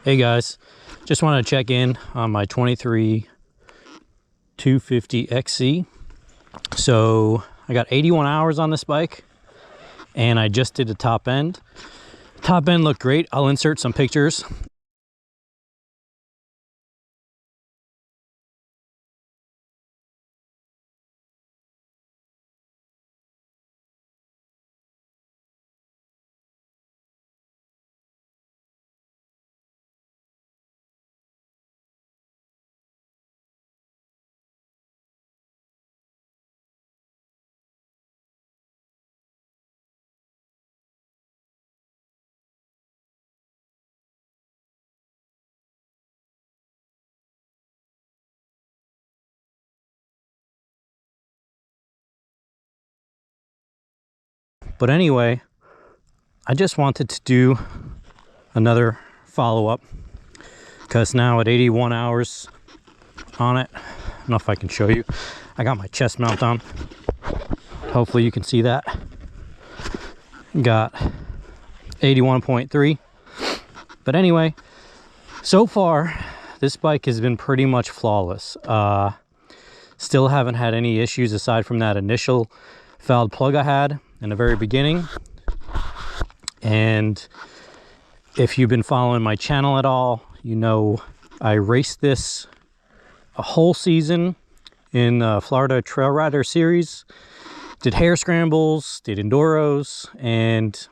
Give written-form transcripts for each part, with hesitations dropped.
Hey guys, just wanted to check in on my 23 250 XC. So I got 81 hours on this bike and I just did the top end. Top end looked great. I'll insert some pictures. But anyway, I just wanted to do another follow-up because now at 81 hours on it, I don't know if I can show you. I got my chest mount on. Hopefully you can see that. Got 81.3. But anyway, so far this bike has been pretty much flawless. Still haven't had any issues aside from that initial fouled plug I had in the very beginning. And if you've been following my channel at all, you know I raced this a whole season in the Florida Trail Rider Series. Did hare scrambles, did enduros, and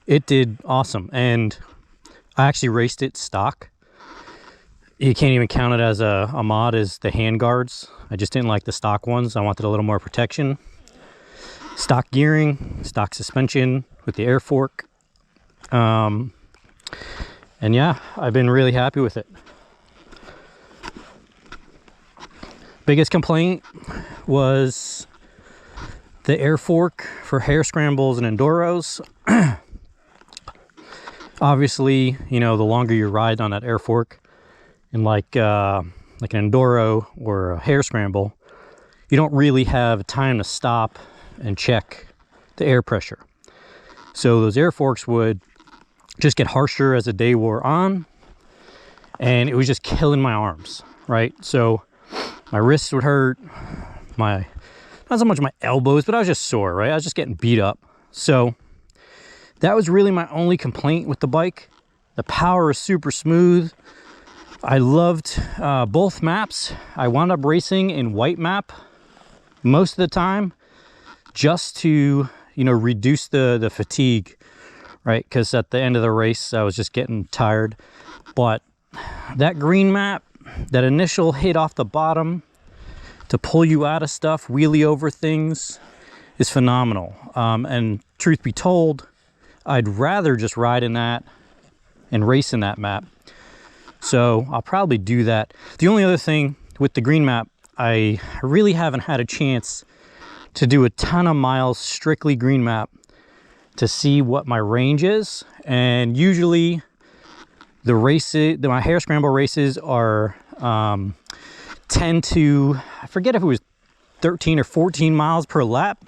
it did awesome. And I actually raced it stock. You can't even count it as a mod as the hand guards. I just didn't like the stock ones. I wanted a little more protection. Stock gearing, stock suspension with the air fork. And yeah, I've been really happy with it. Biggest complaint was the air fork for hare scrambles and enduros. Obviously, you know, the longer you ride on that air fork in like an enduro or a hare scramble, you don't really have time to stop and check the air pressure. So those air forks would just get harsher as the day wore on, and it was just killing my arms, right? So my wrists would hurt, not so much my elbows, but I was just sore, right? I was just getting beat up. So that was really my only complaint with the bike. The power is super smooth. I loved both maps. I wound up racing in white map most of the time just to, you know, reduce the fatigue, right? Because at the end of the race, I was just getting tired. But that green map, that initial hit off the bottom to pull you out of stuff, wheelie over things, is phenomenal. And truth be told, I'd rather just ride in that and race in that map. So I'll probably do that. The only other thing with the green map, I really haven't had a chance to do a ton of miles strictly green map to see what my range is. And usually the races, my hare scramble races are 10 to, I forget if it was 13 or 14 miles per lap.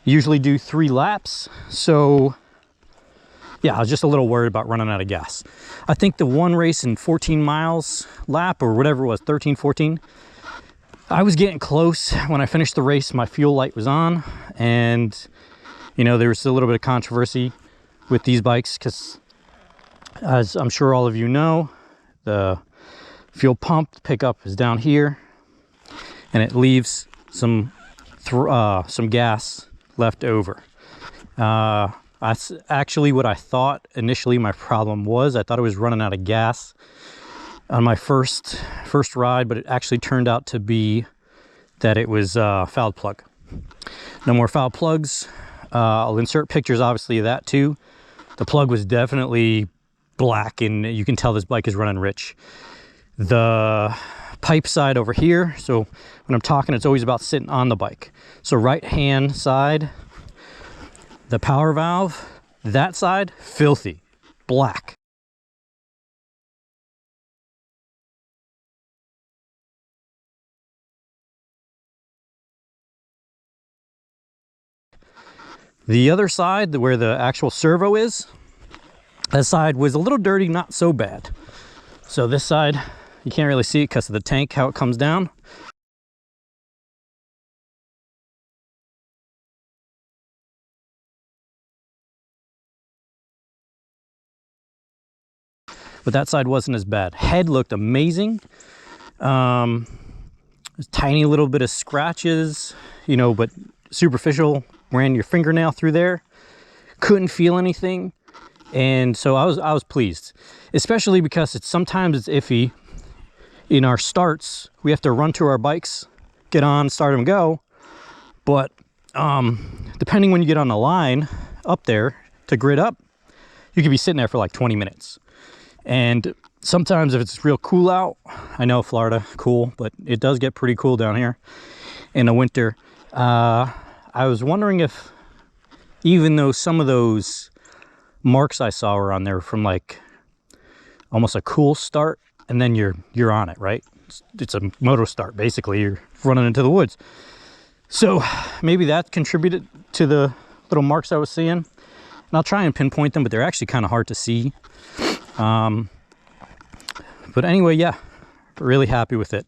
Usually do 3 laps. So yeah, I was just a little worried about running out of gas. I think the one race in 14 miles lap or whatever it was, 13, 14, I was getting close. When I finished the race, my fuel light was on, and you know, there was a little bit of controversy with these bikes because, as I'm sure all of you know, the fuel pump pickup is down here and it leaves some gas left over. That's actually what I thought initially my problem was. I thought I was running out of gas on my first ride, but it actually turned out to be that it was fouled plug. No more fouled plugs. I'll insert pictures obviously of that too. The plug was definitely black and you can tell this bike is running rich. The pipe side over here, so when I'm talking, it's always about sitting on the bike. So right hand side, the power valve, that side, filthy, black. The other side, where the actual servo is, That side was a little dirty, not so bad. So this side, you can't really see it because of the tank, how it comes down. But that side wasn't as bad. Head looked amazing. Tiny little bit of scratches, you know, but superficial. Ran your fingernail through there. Couldn't feel anything. And so I was pleased, especially because sometimes it's iffy. In our starts, we have to run to our bikes, get on, start them, go. But depending when you get on the line up there to grid up, you could be sitting there for like 20 minutes. And sometimes if it's real cool out, I know Florida, cool, but it does get pretty cool down here in the winter. I was wondering if, even though some of those marks I saw were on there from like almost a cool start, and then you're on it, right? It's a moto start, basically. You're running into the woods. So maybe that contributed to the little marks I was seeing. And I'll try and pinpoint them, but they're actually kind of hard to see. But anyway, yeah, really happy with it.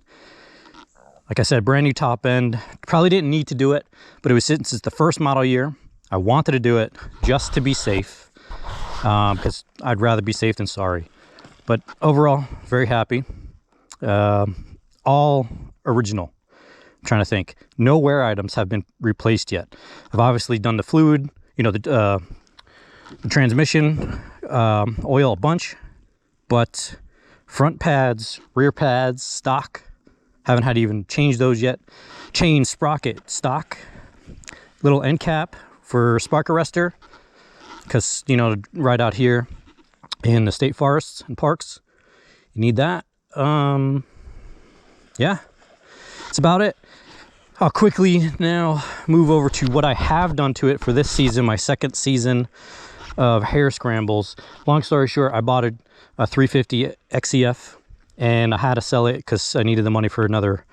Like I said, brand new top end. Probably didn't need to do it, but it was, since it's the first model year, I wanted to do it just to be safe, because I'd rather be safe than sorry. But overall, very happy. All original. I'm trying to think. No wear items have been replaced yet. I've obviously done the fluid, you know, the transmission, oil a bunch, but front pads, rear pads, stock, haven't had to even change those yet. Chain sprocket, stock. Little end cap for spark arrestor, because, you know, right out here in the state forests and parks, you need that. Yeah, that's about it. I'll quickly now move over to what I have done to it for this season, my second season of hair scrambles. Long story short, I bought a 350 XCF, and I had to sell it because I needed the money for another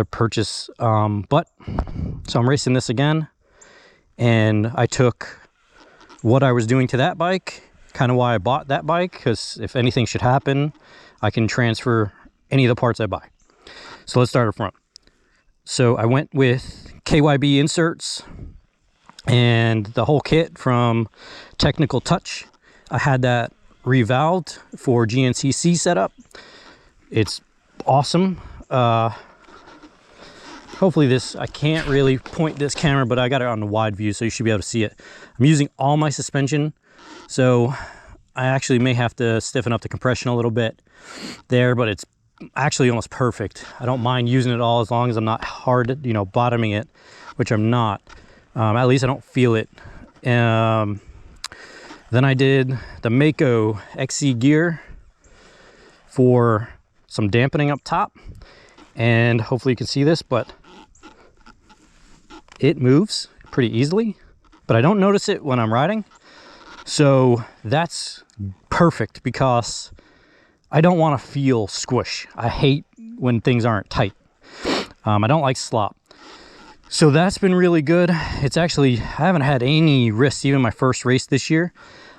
purchase. So I'm racing this again, and I took what I was doing to that bike, kind of why I bought that bike, because if anything should happen, I can transfer any of the parts I buy. So let's start up front. So I went with KYB inserts and the whole kit from Technical Touch. I had that revalved for GNCC setup. It's awesome. Hopefully this, I can't really point this camera, but I got it on the wide view, so you should be able to see it. I'm using all my suspension, so I actually may have to stiffen up the compression a little bit there, but it's actually almost perfect. I don't mind using it all as long as I'm not hard, you know, bottoming it, which I'm not. At least I don't feel it. Then I did the Mako XC gear for some dampening up top, and hopefully you can see this, but it moves pretty easily, but I don't notice it when I'm riding. So that's perfect, because I don't want to feel squish. I hate when things aren't tight. I don't like slop. So that's been really good. It's actually, I haven't had any wrists, even my first race this year.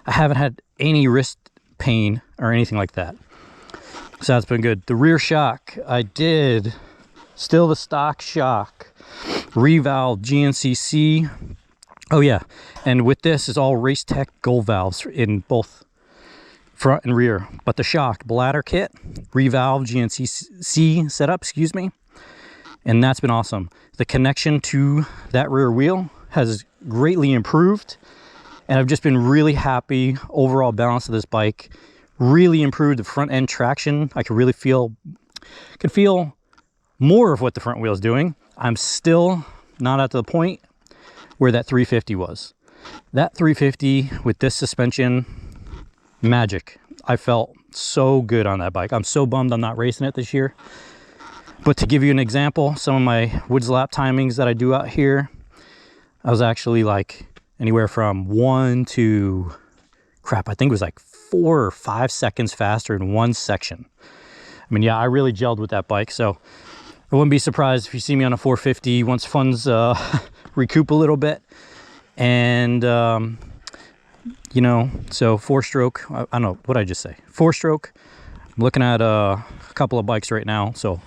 I haven't had any wrist pain or anything like that. So that's been good. The rear shock, I did still the stock shock, revalved GNCC. Oh yeah, and with this is all Race Tech Gold valves in both front and rear. But the shock bladder kit, revalved GNCC setup, excuse me, and that's been awesome. The connection to that rear wheel has greatly improved, and I've just been really happy. Overall balance of this bike really improved. The front end traction, I could really feel more of what the front wheel is doing. I'm still not at the point where that 350 was. That 350 with this suspension, magic. I felt so good on that bike. I'm so bummed I'm not racing it this year. But to give you an example, some of my woods lap timings that I do out here, I was actually like anywhere from 1 to, crap, I think it was like 4 or 5 seconds faster in one section. I mean, yeah, I really gelled with that bike. So I wouldn't be surprised if you see me on a 450 once funds recoup a little bit. And you know, so 4-stroke, I don't know, what did I just say? 4-stroke. I'm looking at a couple of bikes right now, so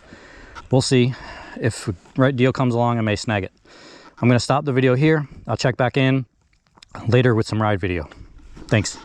we'll see. If the right deal comes along, I may snag it. I'm going to stop the video here. I'll check back in later with some ride video. Thanks.